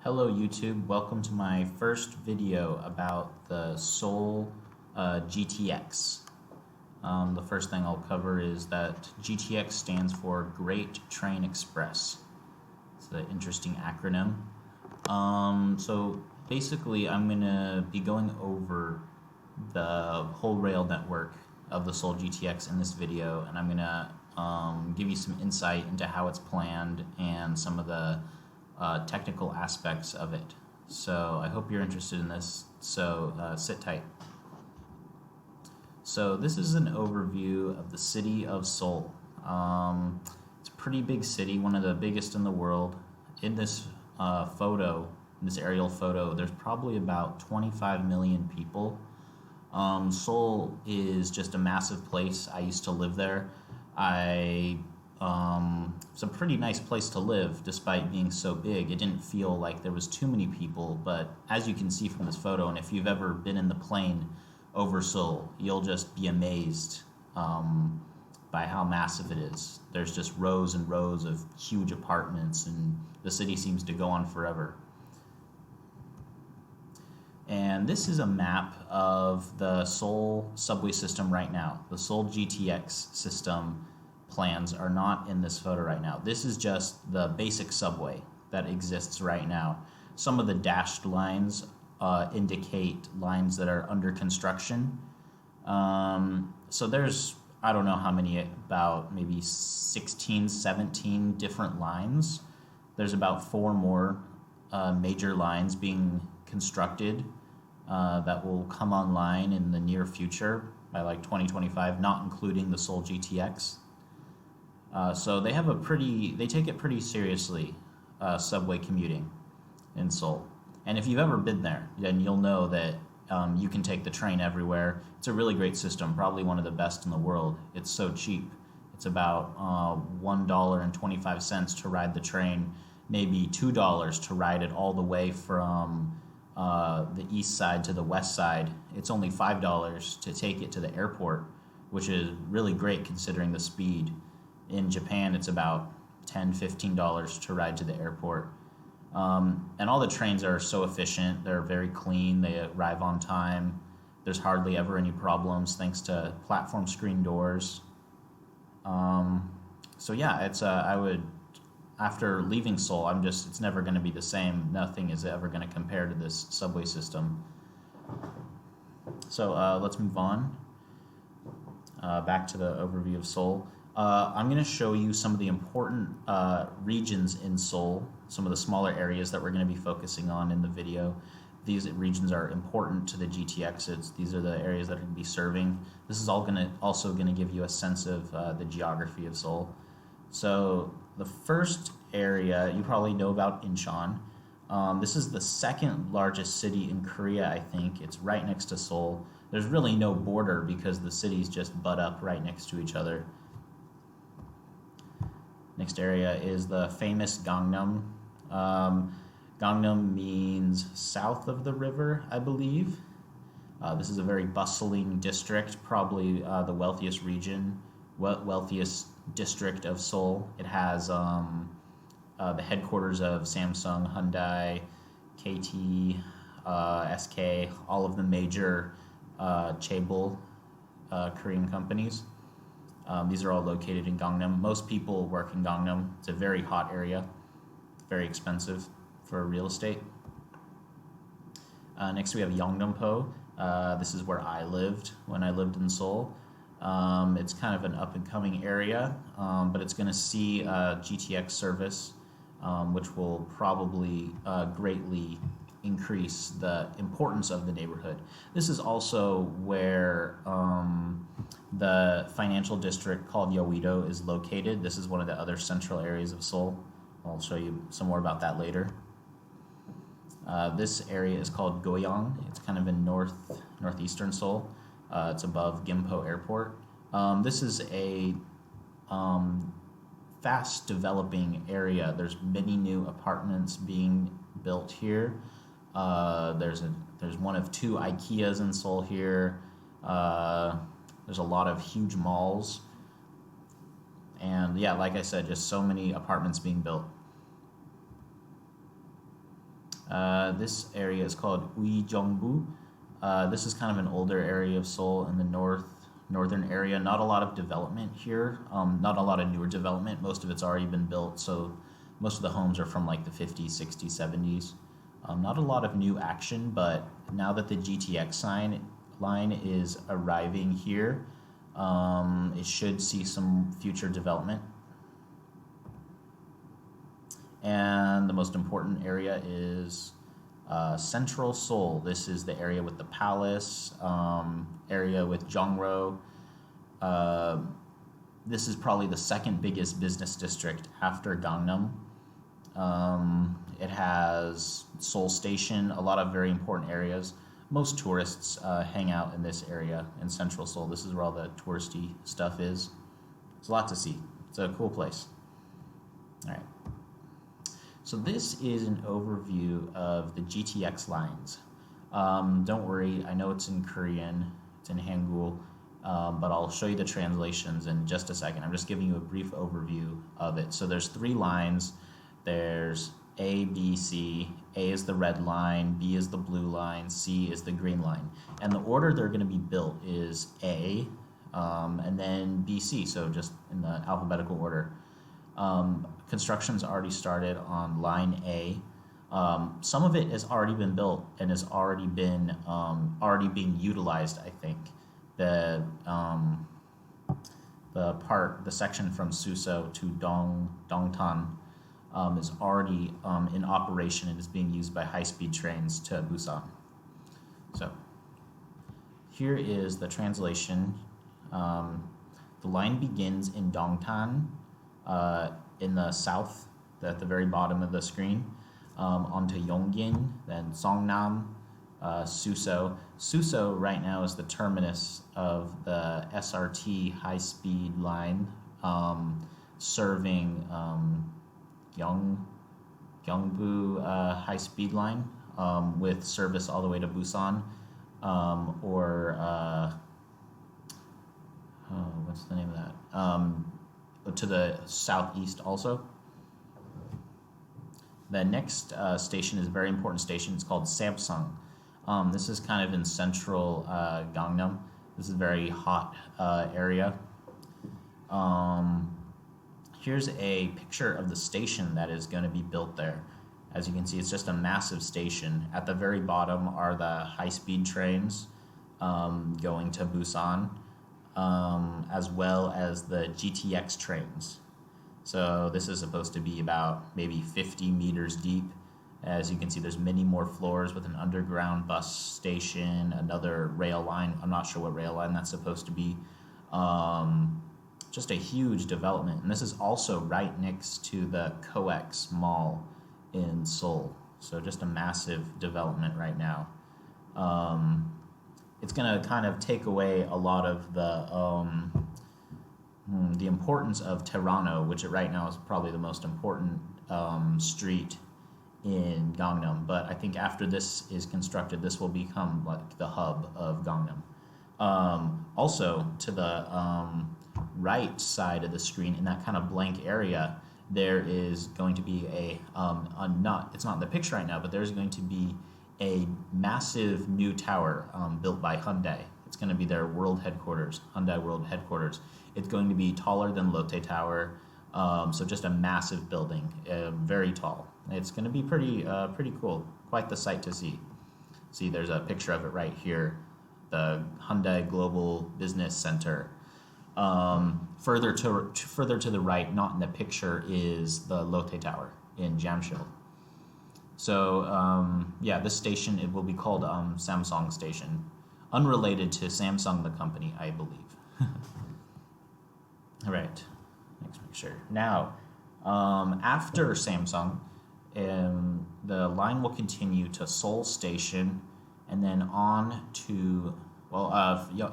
Hello YouTube, welcome to my first video about the Seoul GTX. The first thing I'll cover is that GTX stands for Great Train Express. It's an interesting acronym. So basically I'm going to be going over the whole rail network of the Seoul GTX in this video, and I'm going to give you some insight into how it's planned and some of the technical aspects of it. So I hope you're interested in this, so sit tight. So this is an overview of the city of Seoul. It's a pretty big city, one of the biggest in the world. In this photo, in this aerial photo, there's probably about 25 million people. Seoul is just a massive place. I used to live there. It's a pretty nice place to live despite being so big. It didn't feel like there was too many people, but as you can see from this photo, and if you've ever been in the plane over Seoul, you'll just be amazed by how massive it is. There's just rows and rows of huge apartments, and the city seems to go on forever. And this is a map of the Seoul subway system right now. The Seoul GTX system plans are not in this photo right now. This is just the basic subway that exists right now. Some of the dashed lines indicate lines that are under construction. So there's, I don't know how many, about maybe 16, 17 different lines. There's about 4 more major lines being constructed that will come online in the near future by like 2025, not including the Seoul GTX. So they take it pretty seriously, subway commuting in Seoul. And if you've ever been there, then you'll know that you can take the train everywhere. It's a really great system, probably one of the best in the world. It's so cheap. It's about $1.25 to ride the train, maybe $2 to ride it all the way from the east side to the west side. It's only $5 to take it to the airport, which is really great considering the speed. In Japan, it's about $10, $15 to ride to the airport. And all the trains are so efficient. They're very clean. They arrive on time. There's hardly ever any problems thanks to platform screen doors. So yeah, it's after leaving Seoul, it's never going to be the same. Nothing is ever going to compare to this subway system. So let's move on. Back to the overview of Seoul. I'm going to show you some of the important regions in Seoul, some of the smaller areas that we're going to be focusing on in the video. These regions are important to the GTXs. These are the areas that are going to be serving. This is also going to give you a sense of the geography of Seoul. So the first area you probably know about Incheon. This is the second largest city in Korea, I think. It's right next to Seoul. There's really no border because the cities just butt up right next to each other. Next area is the famous Gangnam. Gangnam means south of the river, I believe. This is a very bustling district, probably the wealthiest district of Seoul. It has the headquarters of Samsung, Hyundai, KT, SK, all of the major chaebol Korean companies. These are all located in Gangnam. Most people work in Gangnam. It's a very hot area, very expensive for real estate. Next we have Yeongdeungpo. This is where I lived when I lived in Seoul. It's kind of an up-and-coming area, but it's going to see GTX service, which will probably greatly increase the importance of the neighborhood. This is also where the financial district called Yeouido is located. This is one of the other central areas of Seoul. I'll show you some more about that later. This area is called Goyang. It's kind of in northeastern Seoul. It's above Gimpo Airport. This is a fast developing area. There's many new apartments being built here. There's one of 2 IKEAs in Seoul here. There's a lot of huge malls. And yeah, like I said, just so many apartments being built. This area is called Uijeongbu. This is kind of an older area of Seoul in the northern area. Not a lot of development here, not a lot of newer development. Most of it's already been built, so most of the homes are from like the 50s, 60s, 70s. Not a lot of new action, but now that the GTX line is arriving here, it should see some future development. And the most important area is Central Seoul. This is the area with the palace, area with Jongro. This is probably the second biggest business district after Gangnam. It has Seoul Station, a lot of very important areas. Most tourists hang out in this area in Central Seoul. This is where all the touristy stuff is. There's a lot to see. It's a cool place. All right. So this is an overview of the GTX lines. Don't worry, I know it's in Korean, it's in Hangul, but I'll show you the translations in just a second. I'm just giving you a brief overview of it. So there's 3 lines. There's A, B, C. A is the red line, B is the blue line, C is the green line. And the order they're going to be built is A, and then B, C, so just in the alphabetical order. Construction's already started on line A. Some of it has already been built and has already been being utilized. I think the section from Suso to Dongtan is already in operation and is being used by high-speed trains to Busan. So here is the translation. The line begins in Dongtan, in the south, at the very bottom of the screen, onto Yonggin, then Songnam, Suso. Suso right now is the terminus of the SRT high-speed line, serving Gyeongbu high-speed line, with service all the way to Busan, what's the name of that? To the southeast also. The next station is a very important station. It's called Samsung. This is kind of in central Gangnam. This is a very hot area. Here's a picture of the station that is going to be built there. As you can see, it's just a massive station. At the very bottom are the high-speed trains going to Busan, as well as the GTX trains. So this is supposed to be about maybe 50 meters deep. As you can see, there's many more floors with an underground bus station, another rail line. I'm not sure what rail line that's supposed to be. Just a huge development. And this is also right next to the COEX Mall in Seoul. So just a massive development right now. It's going to kind of take away a lot of the importance of Terrano, which right now is probably the most important street in Gangnam. But I think after this is constructed, this will become like the hub of Gangnam. Also, to the right side of the screen, in that kind of blank area, there is going to be it's not in the picture right now, but there's going to be a massive new tower built by Hyundai. It's going to be their world headquarters, Hyundai World Headquarters. It's going to be taller than Lotte Tower, so just a massive building, very tall. It's going to be pretty cool, quite the sight to see. See, there's a picture of it right here, the Hyundai Global Business Center. Further to the right, not in the picture, is the Lotte Tower in Jamshil. So yeah, this station, it will be called Samsung Station, unrelated to Samsung the company, I believe. All right, next picture. Now, after Samsung, the line will continue to Seoul Station, and then on to,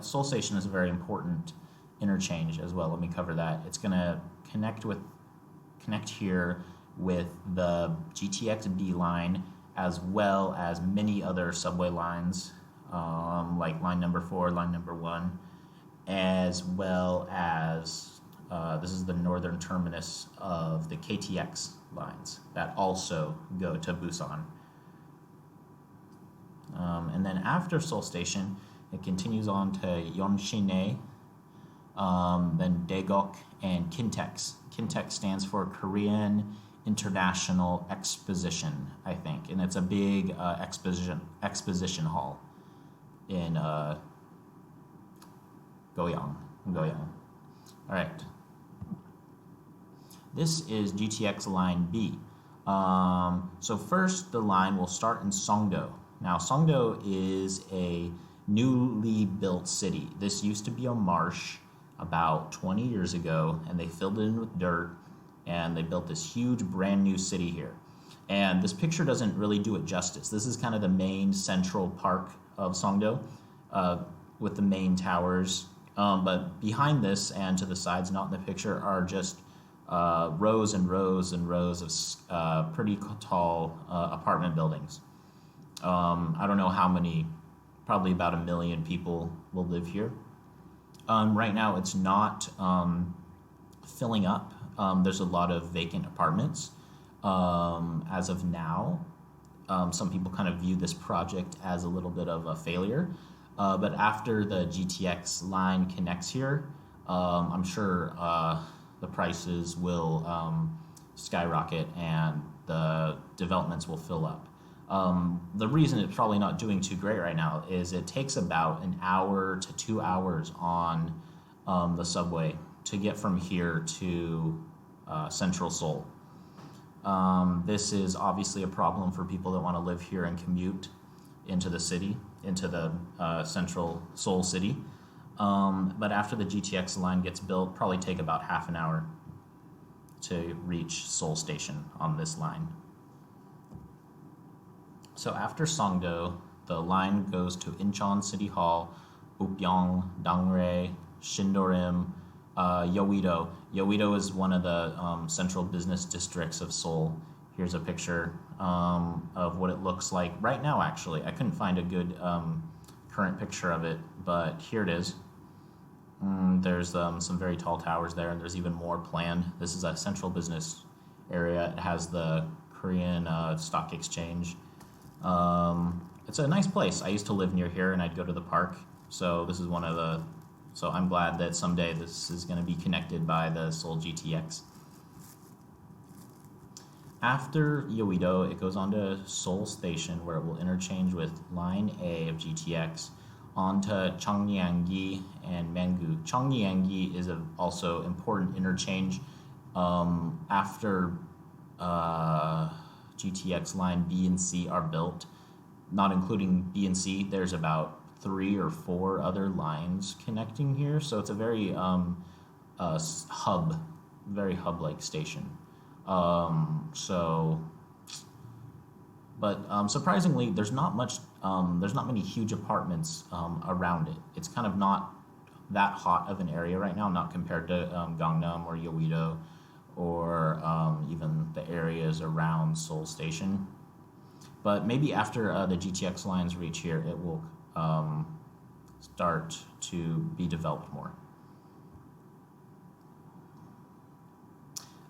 Seoul Station is a very important interchange as well. Let me cover that. It's going to connect here with the GTX B line, as well as many other subway lines, like line number 4, line number 1, as well as this is the northern terminus of the KTX lines that also go to Busan. And then after Seoul Station, it continues on to Yeonshine, then Daegok, and Kintex. Kintex stands for Korean International Exposition, I think, and it's a big exposition hall in Goyang. All right. This is GTX line B. So first, the line will start in Songdo. Now, Songdo is a newly built city. This used to be a marsh about 20 years ago, and they filled it in with dirt, and they built this huge brand new city here. And this picture doesn't really do it justice. This is kind of the main central park of Songdo, with the main towers. But behind this and to the sides, not in the picture, are just rows and rows and rows of pretty tall apartment buildings. I don't know how many, probably about 1 million people will live here. Right now it's not filling up. There's a lot of vacant apartments as of now. Some people kind of view this project as a little bit of a failure. But after the GTX line connects here, I'm sure the prices will skyrocket and the developments will fill up. The reason it's probably not doing too great right now is it takes about 1 hour to 2 hours on the subway to get from here to central Seoul. This is obviously a problem for people that want to live here and commute into the city, into the central Seoul city. But after the GTX line gets built, probably take about half an hour to reach Seoul Station on this line. So after Songdo, the line goes to Incheon City Hall, Upyong, Dangrae, Shindorim, Yeouido. Yeouido is one of the central business districts of Seoul. Here's a picture of what it looks like right now, actually. I couldn't find a good current picture of it, but here it is. There's some very tall towers there, and there's even more planned. This is a central business area. It has the Korean Stock Exchange. It's a nice place. I used to live near here, and I'd go to the park. So this is one of the. So I'm glad that someday this is going to be connected by the Seoul GTX. After Yeouido, it goes on to Seoul Station, where it will interchange with Line A of GTX onto Cheongnyanggi and Mangu. Cheongnyanggi is also important interchange after GTX line B and C are built, not including B and C. There's about 3 or 4 other lines connecting here, so it's a very very hub-like station. Surprisingly, there's not many huge apartments around it. It's kind of not that hot of an area right now, not compared to Gangnam or Yeouido or even the areas around Seoul Station. But maybe after the GTX lines reach here, it will start to be developed more.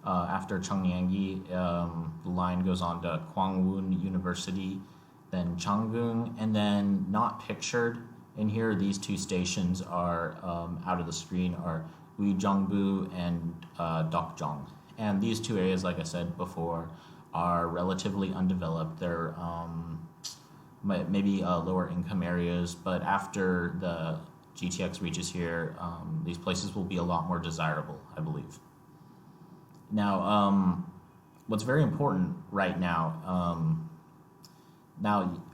After Cheongnyanggi, the line goes on to Kwangwon University, then Changgung, and then not pictured in here, these 2 stations are out of the screen, are Uijeongbu and Dokjeong. And these 2 areas, like I said before, are relatively undeveloped. They're maybe lower income areas, but after the GTX reaches here, these places will be a lot more desirable, I believe. Now, what's very important right now,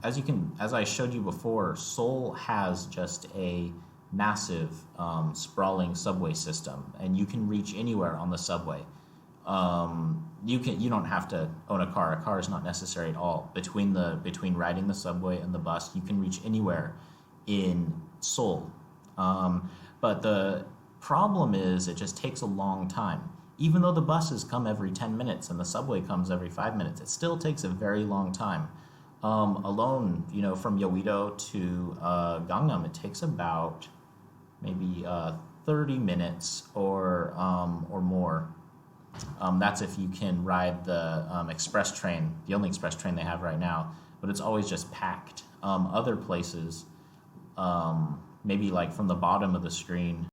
as I showed you before, Seoul has just a massive sprawling subway system, and you can reach anywhere on the subway. You don't have to own a car. A car is not necessary at all. Between riding the subway and the bus, you can reach anywhere in Seoul. But the problem is it just takes a long time. Even though the buses come every 10 minutes and the subway comes every 5 minutes, it still takes a very long time. Alone, from Yeouido to Gangnam, it takes about maybe 30 minutes or more. That's if you can ride the express train, the only express train they have right now, but it's always just packed. Other places, maybe like from the bottom of the screen,